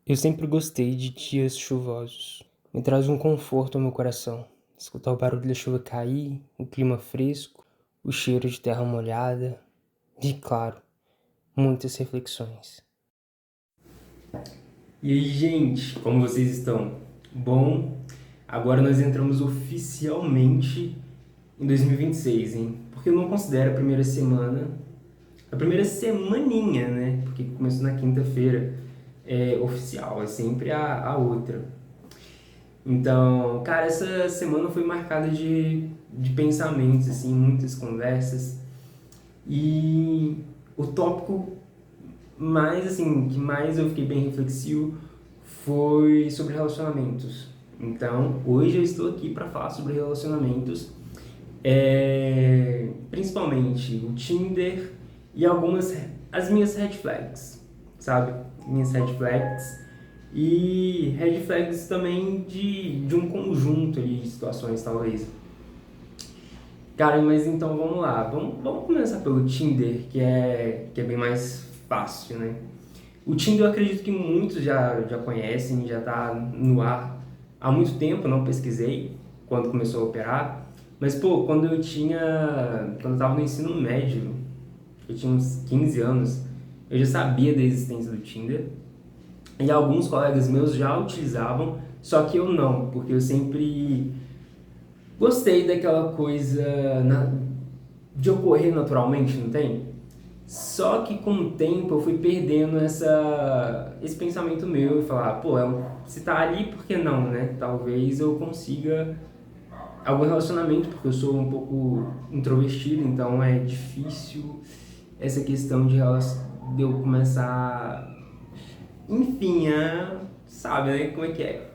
Eu sempre gostei de dias chuvosos. Me traz um conforto ao meu coração. Escutar o barulho da chuva cair, o clima fresco, o cheiro de terra molhada e, claro, muitas reflexões. E aí, gente, como vocês estão? Bom, agora nós entramos oficialmente em 2026, hein? Porque eu não considero a primeira semana, a primeira semaninha, né? Porque começou na quinta-feira, oficial, é sempre a outra. Então, cara, essa semana foi marcada de pensamentos, assim, muitas conversas. E o tópico mais, assim, que mais eu fiquei bem reflexivo foi sobre relacionamentos. Então, hoje eu estou aqui para falar sobre relacionamentos, principalmente o Tinder e as minhas red flags, sabe? Minhas red flags e red flags também de um conjunto ali de situações, talvez. Cara, mas então vamos lá. Vamos começar pelo Tinder, que é bem mais fácil, né? O Tinder eu acredito que muitos já conhecem, já está no ar há muito tempo, não pesquisei quando começou a operar. Mas, pô, quando eu tava no ensino médio, eu tinha uns 15 anos, eu já sabia da existência do Tinder. E alguns colegas meus já utilizavam, só que eu não, porque eu sempre gostei daquela coisa de ocorrer naturalmente, não tem? Só que com o tempo eu fui perdendo esse pensamento meu e falar, pô, se tá ali, por que não, né? Talvez eu consiga algum relacionamento, porque eu sou um pouco introvertido, então é difícil essa questão de eu começar, enfim, sabe, né? Como é que é?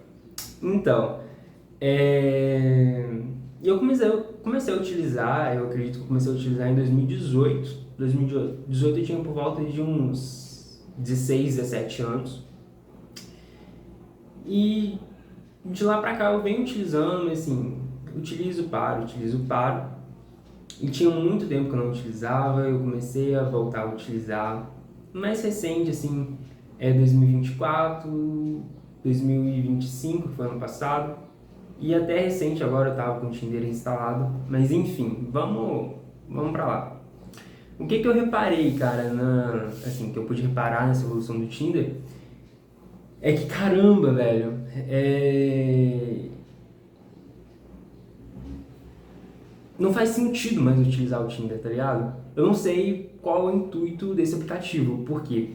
Então, é... eu comecei a utilizar, eu acredito que eu comecei a utilizar em 2018. 2018 eu tinha por volta de uns 16, 17 anos. E de lá pra cá eu venho utilizando, assim, utilizo, paro. E tinha muito tempo que eu não utilizava, eu comecei a voltar a utilizar. Mais recente, assim, é 2024, 2025, que foi ano passado. E até recente agora eu tava com o Tinder instalado. Mas enfim, vamos pra lá. O que eu reparei, cara, assim, que eu pude reparar nessa evolução do Tinder, é que caramba, velho, não faz sentido mais utilizar o Tinder, tá ligado? Eu não sei qual é o intuito desse aplicativo, porque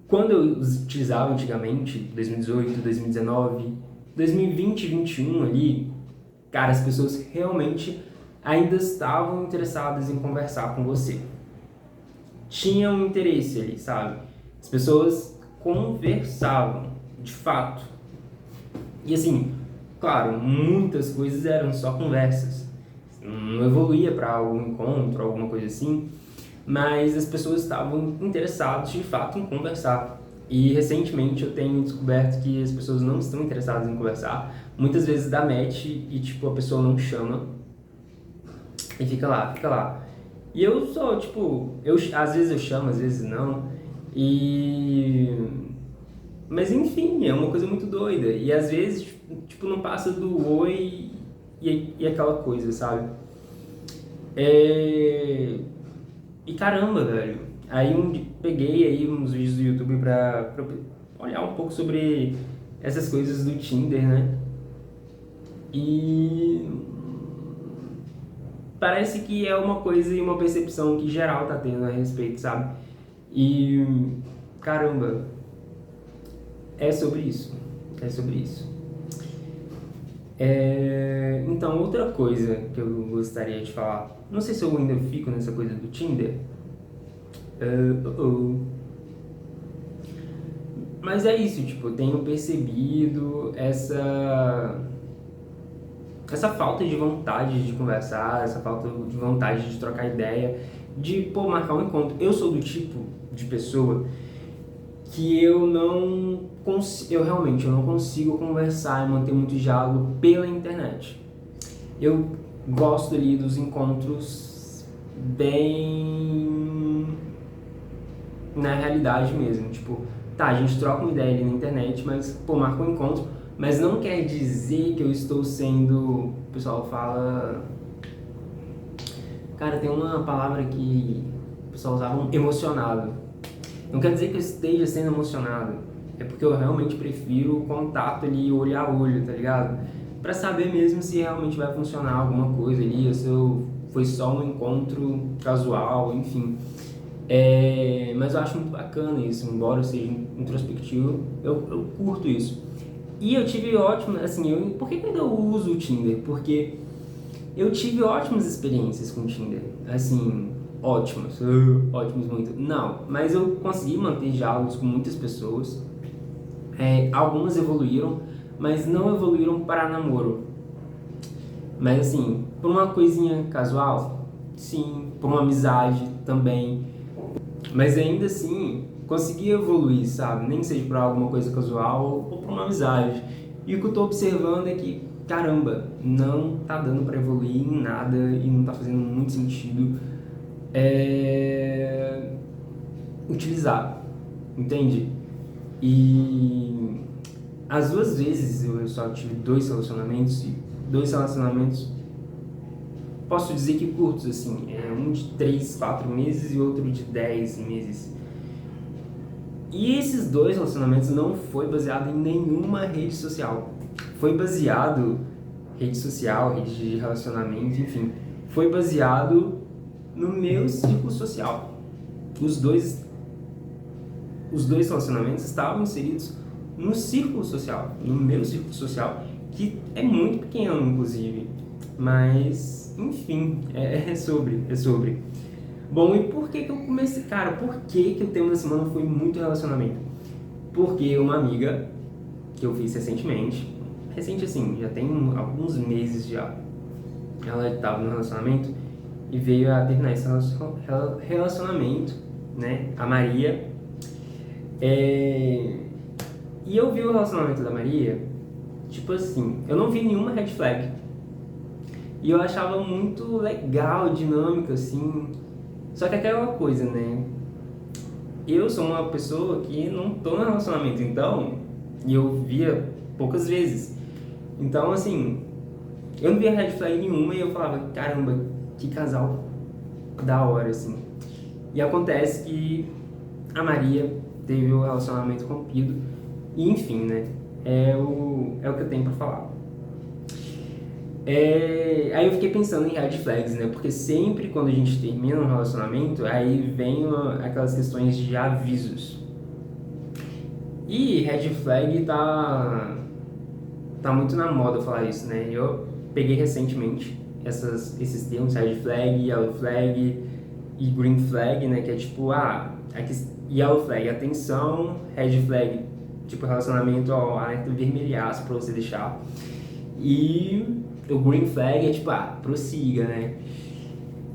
quando eu utilizava antigamente, 2018, 2019, 2020 e 2021 ali, cara, as pessoas realmente ainda estavam interessadas em conversar com você. Tinha um interesse ali, sabe? As pessoas conversavam, de fato. E assim, claro, muitas coisas eram só conversas. Não evoluía para algum encontro, alguma coisa assim, mas as pessoas estavam interessadas de fato em conversar. E recentemente eu tenho descoberto que as pessoas não estão interessadas em conversar. Muitas vezes dá match e tipo a pessoa não chama e fica lá, fica lá. E eu sou, tipo, às vezes eu chamo, às vezes não. E. Mas enfim, é uma coisa muito doida. E às vezes, tipo, não passa do oi e aquela coisa, sabe? É... E caramba, velho. Aí peguei aí uns vídeos do YouTube pra olhar um pouco sobre essas coisas do Tinder, né? E parece que é uma coisa e uma percepção que geral tá tendo a respeito, sabe? E caramba, é sobre isso. É sobre isso. Então, outra coisa que eu gostaria de falar, não sei se eu ainda fico nessa coisa do Tinder, mas é isso, tipo, eu tenho percebido essa falta de vontade de conversar, essa falta de vontade de trocar ideia, de, pô, marcar um encontro. Eu sou do tipo de pessoa que eu não consigo conversar e manter muito diálogo pela internet. Eu gosto ali dos encontros bem na realidade mesmo, tipo, Tá, a gente troca uma ideia ali na internet, mas, pô, marca um encontro, mas não quer dizer que eu estou sendo, o pessoal fala, cara, tem uma palavra que o pessoal usava, emocionado. Não quer dizer que eu esteja sendo emocionado, é porque eu realmente prefiro o contato ali, olho a olho, tá ligado? Pra saber mesmo se realmente vai funcionar alguma coisa ali, ou se foi só um encontro casual, enfim. Mas eu acho muito bacana isso, embora eu seja introspectivo, eu curto isso. E eu tive ótimo, assim, por que eu ainda uso o Tinder? Porque eu tive ótimas experiências com o Tinder, assim, ótimas, ótimas muito. Não, mas eu consegui manter diálogos com muitas pessoas, algumas evoluíram, mas não evoluíram para namoro. Mas assim, por uma coisinha casual, sim, por uma amizade também. Mas ainda assim, consegui evoluir, sabe? Nem que seja para alguma coisa casual ou para uma amizade. E o que eu tô observando é que, caramba, não tá dando para evoluir em nada e não tá fazendo muito sentido utilizar, entende? E as duas vezes eu só tive dois relacionamentos, posso dizer que curtos, assim, um de 3, 4 meses e outro de 10 meses. E esses dois relacionamentos não foi baseado em nenhuma rede social. Foi baseado, rede social, rede de relacionamento, enfim, foi baseado no meu círculo social. Os dois, os dois relacionamentos estavam inseridos no círculo social, no meu círculo social, que é muito pequeno, inclusive. Mas, enfim, é sobre. Bom, e por que eu comecei? Cara, por que o tema da semana foi muito relacionamento? Porque uma amiga que eu fiz recentemente, recente assim, já tem alguns meses já, ela estava no relacionamento e veio a terminar esse relacionamento, né? A Maria. E eu vi o relacionamento da Maria, tipo assim, eu não vi nenhuma red flag. E eu achava muito legal, dinâmico, assim. Só que aquela coisa, né? Eu sou uma pessoa que não tô no relacionamento, então, e eu via poucas vezes. Então, assim, eu não via red flag nenhuma e eu falava, caramba, que casal da hora, assim. E acontece que a Maria teve o relacionamento rompido, e enfim, né? É o que eu tenho pra falar. Aí eu fiquei pensando em red flags, né? Porque sempre quando a gente termina um relacionamento, aí vem aquelas questões de avisos. E red flag tá muito na moda falar isso, né? Eu peguei recentemente esses termos, red flag, yellow flag e green flag, né? Que é tipo, yellow flag, atenção, red flag, tipo relacionamento, alerta vermelhaço pra você deixar. E o green flag é tipo, prossiga, né?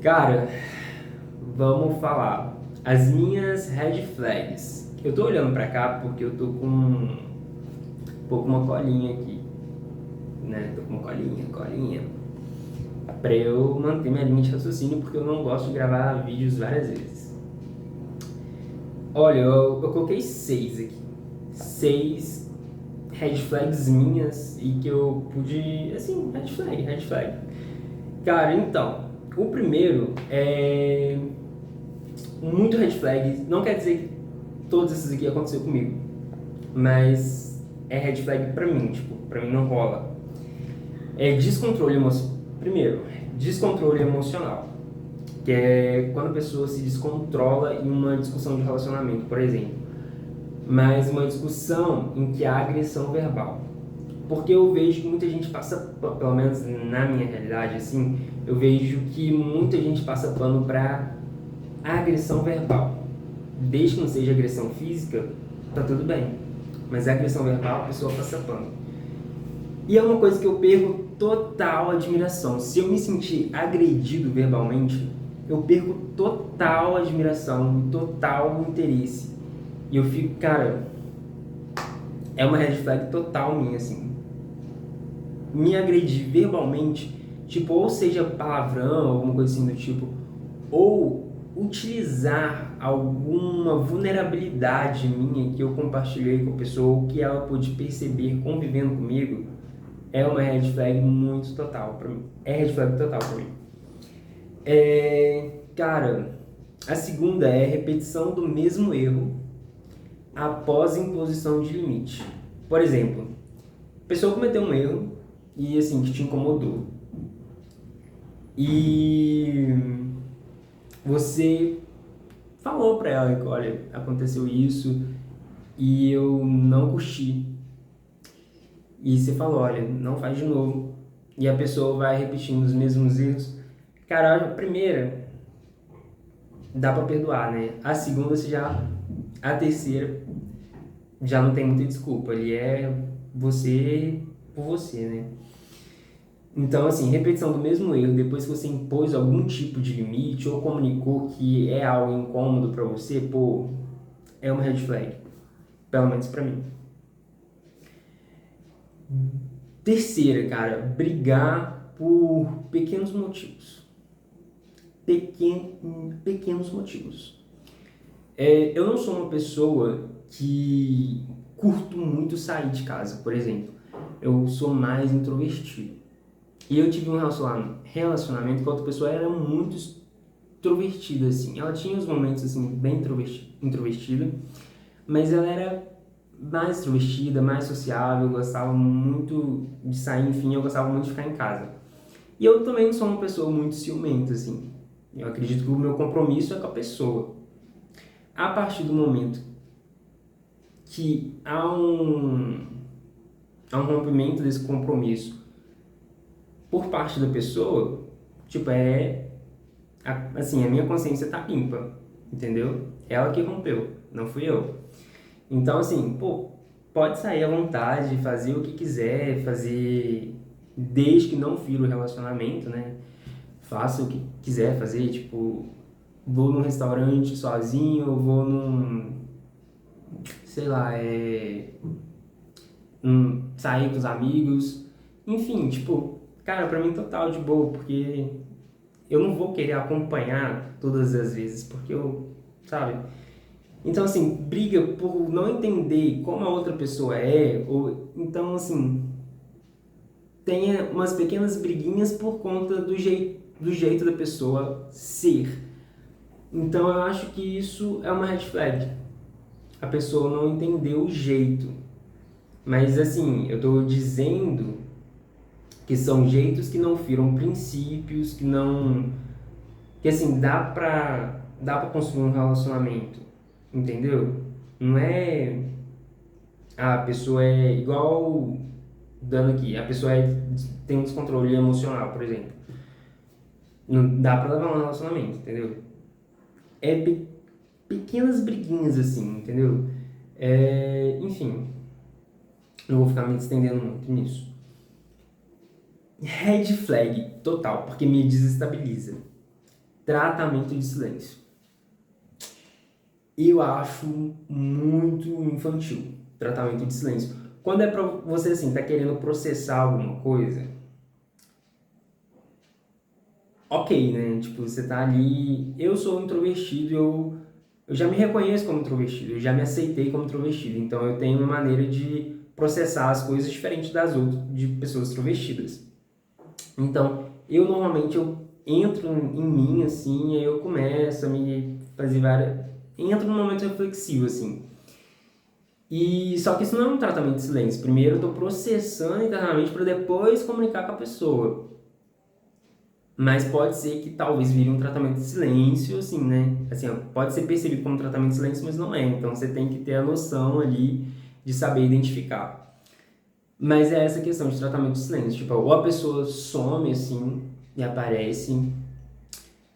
Cara, vamos falar. As minhas red flags. Eu tô olhando pra cá porque eu tô com um pouco uma colinha aqui, né? Tô com uma colinha. Pra eu manter minha linha de raciocínio, porque eu não gosto de gravar vídeos várias vezes. Olha, eu coloquei 6 aqui. 6 red flags minhas e que eu pude, assim, red flag. Cara, então, o primeiro é muito red flag, não quer dizer que todos esses aqui aconteceu comigo, mas é red flag pra mim, tipo, pra mim não rola. Descontrole emocional. Primeiro, descontrole emocional, que é quando a pessoa se descontrola em uma discussão de relacionamento, por exemplo, mas uma discussão em que há agressão verbal. Porque eu vejo que muita gente passa, pelo menos na minha realidade, assim, eu vejo que muita gente passa pano pra agressão verbal. Desde que não seja agressão física, tá tudo bem. Mas a agressão verbal, a pessoa passa pano. E é uma coisa que eu perco total admiração. Se eu me sentir agredido verbalmente, eu perco total admiração, total interesse. E eu fico, cara, é uma red flag total minha, assim. Me agredir verbalmente, tipo, ou seja palavrão, alguma coisa assim do tipo, ou utilizar alguma vulnerabilidade minha que eu compartilhei com a pessoa ou que ela pôde perceber convivendo comigo, é uma red flag muito total pra mim. É red flag total pra mim. Cara, a segunda é repetição do mesmo erro após imposição de limite. Por exemplo, a pessoa cometeu um erro e assim, que te incomodou. E você falou pra ela que, olha, aconteceu isso e eu não curti. E você falou, olha, não faz de novo. E a pessoa vai repetindo os mesmos erros. Cara, a primeira dá pra perdoar, né? A segunda, a terceira já não tem muita desculpa. Ali é você por você, né? Então, assim, repetição do mesmo erro depois que você impôs algum tipo de limite ou comunicou que é algo incômodo pra você, pô, é uma red flag. Pelo menos pra mim. Terceira, cara, brigar por pequenos motivos. Pequenos motivos. Eu não sou uma pessoa que curto muito sair de casa, por exemplo. Eu sou mais introvertido. E eu tive um relacionamento com outra pessoa, era muito extrovertida, assim. Ela tinha uns momentos, assim, bem introvertida, mas ela era mais extrovertida, mais sociável, eu gostava muito de sair, enfim, eu gostava muito de ficar em casa. E eu também não sou uma pessoa muito ciumenta, assim. Eu acredito que o meu compromisso é com a pessoa. A partir do momento que há um rompimento desse compromisso por parte da pessoa, tipo, assim, a minha consciência tá limpa, entendeu? Ela que rompeu, não fui eu. Então, assim, pô, pode sair à vontade, fazer o que quiser, fazer desde que não fira o relacionamento, né? Faça o que quiser fazer, tipo, vou num restaurante sozinho, vou sei lá, sair com os amigos, enfim, tipo, cara, pra mim total de boa, porque eu não vou querer acompanhar todas as vezes, porque sabe? Então, assim, briga por não entender como a outra pessoa ou então, assim, tenha umas pequenas briguinhas por conta do jeito da pessoa ser. Então, eu acho que isso é uma red flag. A pessoa não entendeu o jeito. Mas, assim, eu tô dizendo que são jeitos que não firam princípios, que não... Que, assim, dá pra construir um relacionamento, entendeu? Não é... a pessoa é igual... Dando aqui, a pessoa tem um descontrole emocional, por exemplo. Não dá pra levar um relacionamento, entendeu? Pequenas briguinhas assim, entendeu? Enfim, não vou ficar me estendendo muito nisso. Red flag total, porque me desestabiliza. Tratamento de silêncio. Eu acho muito infantil, tratamento de silêncio. Quando é pra você, assim, tá querendo processar alguma coisa, ok, né? Tipo, você tá ali... Eu sou introvertido, eu já me reconheço como introvertido, eu já me aceitei como introvertido. Então, eu tenho uma maneira de processar as coisas diferente das outras, de pessoas extrovertidas. Então, eu entro em mim, assim, aí eu começo a me fazer entro num momento reflexivo, assim. E só que isso não é um tratamento de silêncio. Primeiro eu tô processando internamente para depois comunicar com a pessoa. Mas pode ser que talvez vire um tratamento de silêncio, assim, né? Assim, ó, pode ser percebido como um tratamento de silêncio, mas não é. Então você tem que ter a noção ali de saber identificar. Mas é essa questão de tratamento de silêncio. Tipo, ou a pessoa some, assim, e aparece,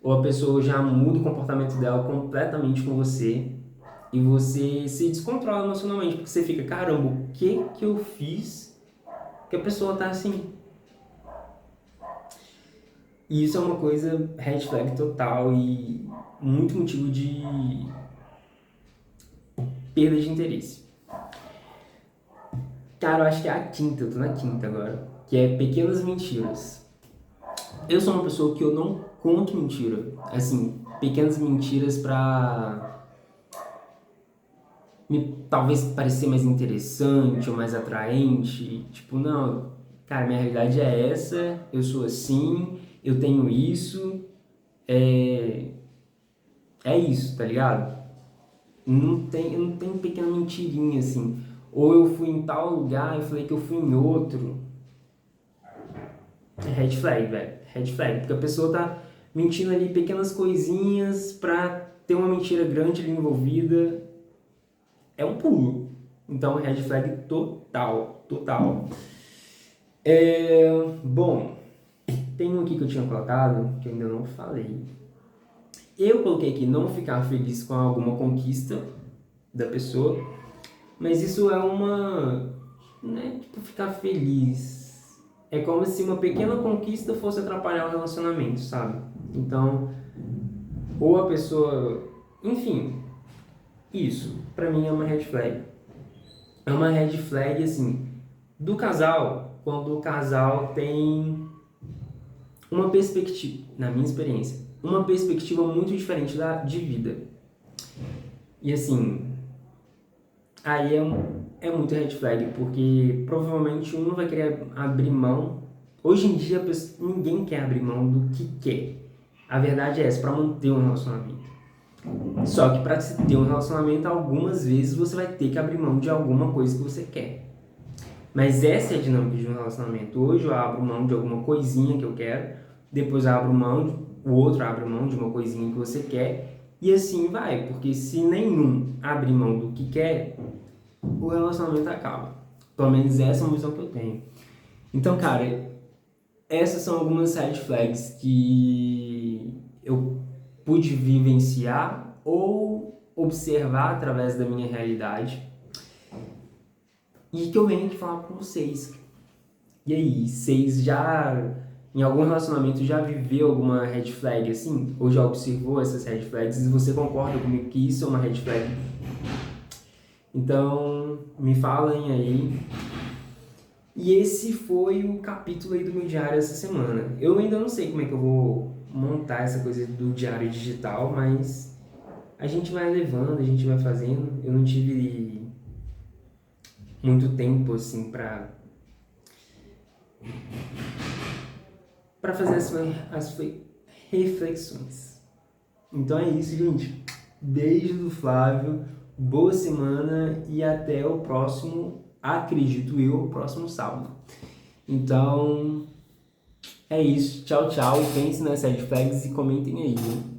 ou a pessoa já muda o comportamento dela completamente com você, e você se descontrola emocionalmente, porque você fica, caramba, o que eu fiz que a pessoa tá assim? E isso é uma coisa red flag total e muito motivo de perda de interesse. Cara, eu acho que é a quinta, eu tô na quinta agora, que é pequenas mentiras. Eu sou uma pessoa que eu não conto mentira. Assim, pequenas mentiras pra talvez parecer mais interessante ou mais atraente. Tipo, não, cara, minha realidade é essa, eu sou assim, eu tenho isso, é isso, tá ligado? Não tem pequena mentirinha assim. Ou eu fui em tal lugar e falei que eu fui em outro. É red flag, velho. Red flag. Porque a pessoa tá mentindo ali pequenas coisinhas pra ter uma mentira grande ali envolvida. É um pulo. Então, red flag total. Total. Bom, tem um aqui que eu tinha colocado que eu ainda não falei. Eu coloquei aqui não ficar feliz com alguma conquista da pessoa, mas isso é uma. Não é tipo ficar feliz. É como se uma pequena conquista fosse atrapalhar o relacionamento, sabe? Então, ou a pessoa. Enfim, isso pra mim é uma red flag. É uma red flag, assim, do casal, quando o casal tem uma perspectiva, na minha experiência, uma perspectiva muito diferente de vida. E assim, aí é muito red flag, porque provavelmente um não vai querer abrir mão. Hoje em dia, ninguém quer abrir mão do que quer. A verdade é essa, para manter um relacionamento. Só que para se ter um relacionamento, algumas vezes você vai ter que abrir mão de alguma coisa que você quer. Mas essa é a dinâmica de um relacionamento. Hoje eu abro mão de alguma coisinha que eu quero, depois eu abro mão, o outro abre mão de uma coisinha que você quer, e assim vai, porque se nenhum abre mão do que quer, o relacionamento acaba. Pelo menos essa é uma visão que eu tenho. Então, cara, essas são algumas red flags que eu pude vivenciar ou observar através da minha realidade e que eu venho aqui falar com vocês. E aí, vocês já, em algum relacionamento, já viveu alguma red flag assim? Ou já observou essas red flags? E você concorda comigo que isso é uma red flag? Então, me falem aí. E esse foi o capítulo aí do meu diário essa semana. Eu ainda não sei como é que eu vou montar essa coisa do diário digital, mas a gente vai levando, a gente vai fazendo. Eu não tive muito tempo assim para fazer as reflexões. Então é isso, gente. Beijo do Flávio, boa semana e até o próximo, acredito eu, próximo sábado. Então é isso, tchau, tchau. Pensem nas red flags e comentem aí, hein?